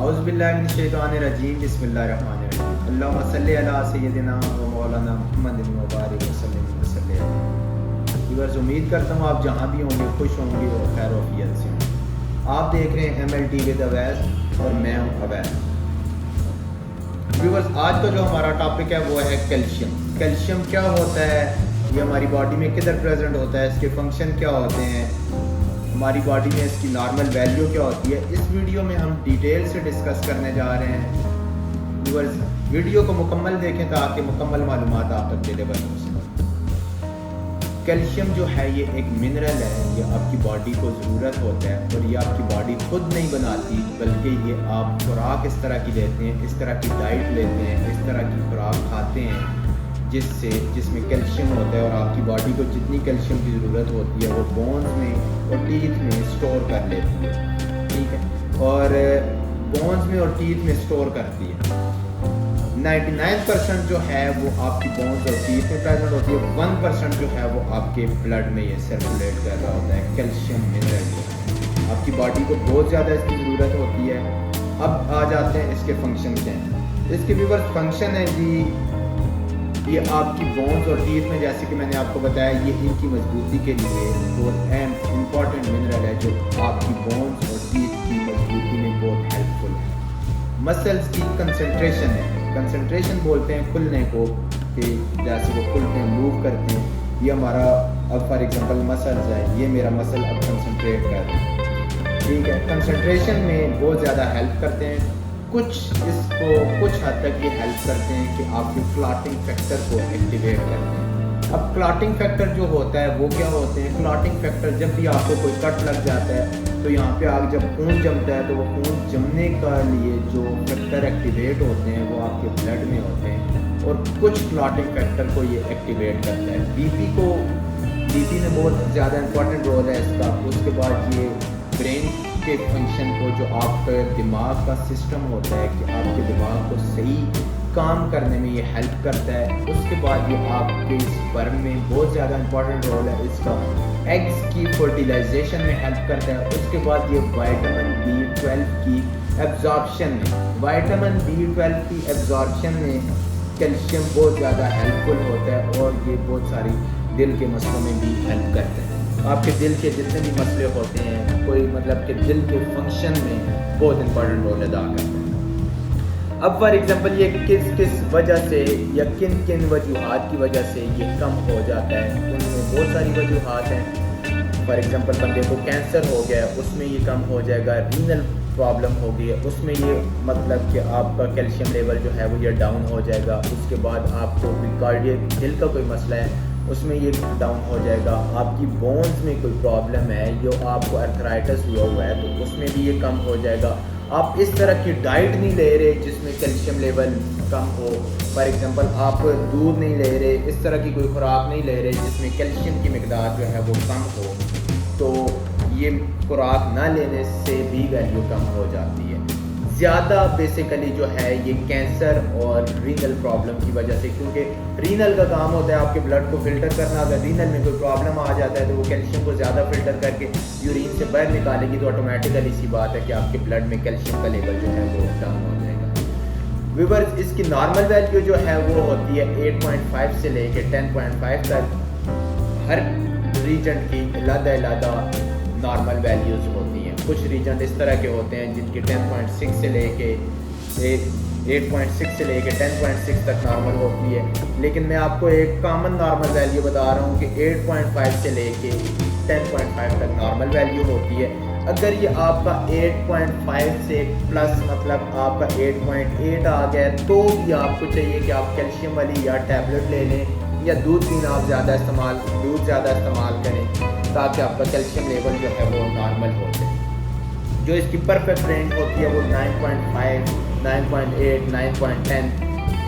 औज़ुबिल्लाहिमिनश्शैतानिर्रजीम बिस्मिल्लाहिर्रहमानिर्रहीम अल्लाहुम्मा सल्लि अला सय्यदिना व मौलाना मुहम्मदिन व बारिक वसल्लिम वसल्लम। व्यूअर्स, उम्मीद करता हूँ आप जहाँ भी होंगे खुश होंगे और खैर वफियत से होंगे। आप देख रहे हैं MLT विद अवैस और मैं हूँ अवैस। व्यूअर्स, आज का जो हमारा टॉपिक है वो है कैल्शियम। कैल्शियम क्या होता है, ये हमारी बॉडी में किधर प्रेजेंट होता है, इसके फंक्शन क्या होते हैं, हमारी बॉडी में इसकी नॉर्मल वैल्यू क्या होती है, इस वीडियो में हम डिटेल से डिस्कस करने जा रहे हैं। व्यूअर्स, वीडियो को मुकम्मल देखें ताकि मुकम्मल मालूमात आप तक डिलीवर हो सके। कैल्शियम जो है ये एक मिनरल है, ये आपकी बॉडी को ज़रूरत होता है और ये आपकी बॉडी खुद नहीं बनाती, बल्कि ये आप खुराक इस तरह की लेते हैं, इस तरह की डाइट लेते हैं, इस तरह की खुराक खाते हैं जिसमें कैल्शियम होता है और आपकी बॉडी को जितनी कैल्शियम की ज़रूरत होती है वो बोन्स में और टीथ में स्टोर कर लेती है। ठीक है, और बोन्स में और टीथ में स्टोर करती है। 99% जो है वो आपकी बोन्स और टीथ में प्रेजेंट होती है, 1% जो है वो आपके ब्लड में ये सर्कुलेट कर रहा होता है। कैल्शियम मिनरल आपकी बॉडी को बहुत ज़्यादा इसकी ज़रूरत होती है। अब आ जाते हैं इसके फंक्शन क्या हैं। इसके व्यूअर्स फंक्शन है जी, ये आपकी बोन्स और टीथ में, जैसे कि मैंने आपको बताया, ये इनकी मजबूती के लिए बहुत अहम इम्पॉर्टेंट मिनरल है जो आपकी बोन्स और टीथ की मजबूती में बहुत हेल्पफुल है। मसल्स की कंसंट्रेशन है, कंसंट्रेशन बोलते हैं खुलने को, कि जैसे वो खुलते हैं, मूव करते हैं। ये हमारा अब फॉर एग्जांपल मसल्स है, ये मेरा मसल अब कंसंट्रेट कर रहा है। ठीक है, कंसंट्रेशन में बहुत ज़्यादा हेल्प करते हैं। कुछ हद तक ये हेल्प करते हैं कि आपके क्लॉटिंग फैक्टर को एक्टिवेट करते हैं। अब क्लॉटिंग फैक्टर जो होता है वो क्या होते हैं? क्लॉटिंग फैक्टर, जब भी आपको कोई कट लग जाता है तो यहाँ पे आगे जब खून जमता है तो वो खून जमने का लिए जो फैक्टर एक्टिवेट होते हैं वो आपके ब्लड में होते हैं, और कुछ क्लॉटिंग फैक्टर को ये एक्टिवेट करता है। बीपी में बहुत ज़्यादा इंपॉर्टेंट रोल है इसका। उसके बाद ये ब्रेन के फंक्शन को, जो आपके दिमाग का सिस्टम होता है, कि आपके दिमाग को सही काम करने में ये हेल्प करता है। उसके बाद ये आपके स्पर्म में बहुत ज़्यादा इंपॉर्टेंट रोल है इसका। एग्स की फर्टिलाइजेशन में हेल्प करता है। उसके बाद ये विटामिन B12 की एब्जॉर्प्शन में कैल्शियम बहुत ज़्यादा हेल्पफुल होता है, और ये बहुत सारी दिल के मसलों में भी हेल्प करता है। आपके दिल के जितने भी मसले होते हैं, कोई मतलब कि दिल के फंक्शन में बहुत इंपॉर्टेंट रोल अदा करता है। अब फॉर एग्जांपल ये किस वजह से या किन वजूहात की वजह से ये कम हो जाता है, उनमें बहुत सारी वजूहात हैं। फॉर एग्जांपल बंदे को कैंसर हो गया, उसमें ये कम हो जाएगा। रीनल प्रॉब्लम हो गई है, उसमें ये मतलब कि आपका कैल्शियम लेवल जो है वो ये डाउन हो जाएगा। उसके बाद आपको कार्डियक दिल का कोई मसला है, उसमें ये डाउन हो जाएगा। आपकी बोन्स में कोई प्रॉब्लम है, जो आपको आर्थराइटिस हुआ है, तो उसमें भी ये कम हो जाएगा। आप इस तरह की डाइट नहीं ले रहे जिसमें कैल्शियम लेवल कम हो, फॉर एग्जांपल आप दूध नहीं ले रहे, इस तरह की कोई खुराक नहीं ले रहे जिसमें कैल्शियम की मिकदार जो है वो कम हो, तो ये खुराक ना लेने से भी वैल्यू कम हो जाती है। ज़्यादा बेसिकली जो है ये कैंसर और रीनल प्रॉब्लम की वजह से, क्योंकि रीनल का काम होता है आपके ब्लड को फिल्टर करना। अगर रीनल में कोई प्रॉब्लम आ जाता है तो वो कैल्शियम को ज़्यादा फिल्टर करके यूरिन से बाहर निकालेगी, तो ऑटोमेटिकली सी बात है कि आपके ब्लड में कैल्शियम का लेवल जो है वो डाउन हो जाएगा। व्यूअर्स, इसकी नॉर्मल वैल्यू जो है वो होती है 8.5 से लेके 10.5 तक। हर रीजन की अलग नॉर्मल वैल्यूज़ होती हैं। कुछ रीजन इस तरह के होते हैं जिनकी 10.6 से लेके 8.6 से लेके 10.6 तक नॉर्मल होती है, लेकिन मैं आपको एक कॉमन नॉर्मल वैल्यू बता रहा हूँ कि 8.5 से लेके 10.5 तक नॉर्मल वैल्यू होती है। अगर ये आपका 8.5 से प्लस मतलब आपका 8.8 आ गया, तो भी आपको चाहिए कि आप कैल्शियम वाली या टैबलेट ले लें, या दूध पीना आप ज़्यादा इस्तेमाल करें, ताकि आपका कैल्शियम लेवल जो है वो नॉर्मल हो जाए। जो इसकी परफेक्ट रेंज होती है वो 9.5, 9.8, 9.10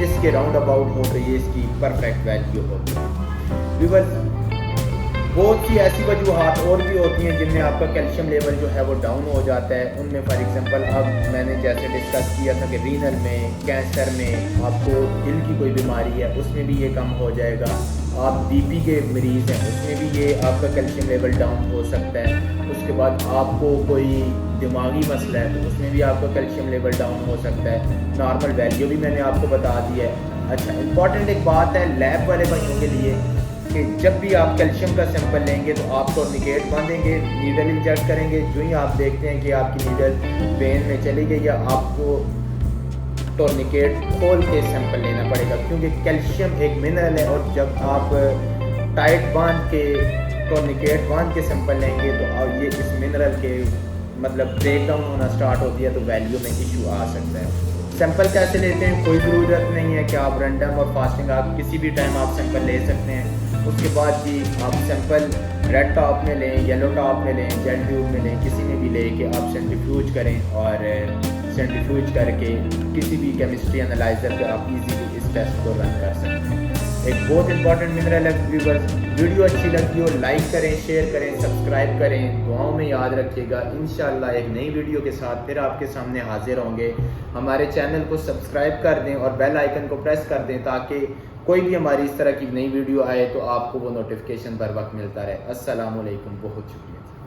इसके राउंड अबाउट हो रही है, इसकी परफेक्ट वैल्यू होती है। व्यूअर्स, बहुत सी ऐसी वजूहात और भी होती हैं जिनमें आपका कैल्शियम लेवल जो है वो डाउन हो जाता है। उनमें फॉर एग्जांपल अब मैंने जैसे डिस्कस किया था कि रीनल में, कैंसर में, आपको दिल की कोई बीमारी है उसमें भी ये कम हो जाएगा। आप बीपी के मरीज़ हैं उसमें भी ये आपका कैल्शियम लेवल डाउन हो सकता है। उसके बाद आपको कोई दिमागी मसला है तो उसमें भी आपका कैल्शियम लेवल डाउन हो सकता है। नॉर्मल वैल्यू भी मैंने आपको बता दी है। अच्छा, इंपॉर्टेंट एक बात है लैब वाले भाइयों के लिए कि जब भी आप कैल्शियम का सैंपल लेंगे तो आप टूर्निकेट बांधेंगे, नीडल इंजेक्ट करेंगे। जो ही आप देखते हैं कि आपकी नीडल वेन में चली गई या आपको टूर्निकेट खोल के सैंपल लेना पड़ेगा, क्योंकि कैल्शियम एक मिनरल है और जब आप टाइट बांध के टूर्निकेट बांध के सैंपल लेंगे तो ये इस मिनरल के मतलब ब्रेक डाउन होना स्टार्ट होती है तो वैल्यू में इशू आ सकता है। सैंपल कैसे लेते हैं, कोई ज़रूरत नहीं है कि आप रैंडम और फास्टिंग, आप किसी भी टाइम आप सैंपल ले सकते हैं। उसके बाद जी आप सैंपल रेड टॉप में लें, येलो टॉप में लें, जेल ट्यूब में लें, किसी में भी ले के आप सेंट्रीफ्यूज करें और सेंट्रीफ्यूज करके किसी भी केमिस्ट्री एनालाइजर पे आप इजीली इस टेस्ट को रन कर सकते हैं। एक बहुत इंपॉर्टेंट मिनरल है व्यूअर्स। वीडियो अच्छी लगती हो लाइक करें, शेयर करें, सब्सक्राइब करें, दुआओं में याद रखिएगा। इंशाल्लाह एक नई वीडियो के साथ फिर आपके सामने हाजिर होंगे। हमारे चैनल को सब्सक्राइब कर दें और बेल आइकन को प्रेस कर दें ताकि कोई भी हमारी इस तरह की नई वीडियो आए तो आपको वो नोटिफिकेशन बर वक्त मिलता रहे। अस्सलाम वालेकुम, बहुत शुक्रिया।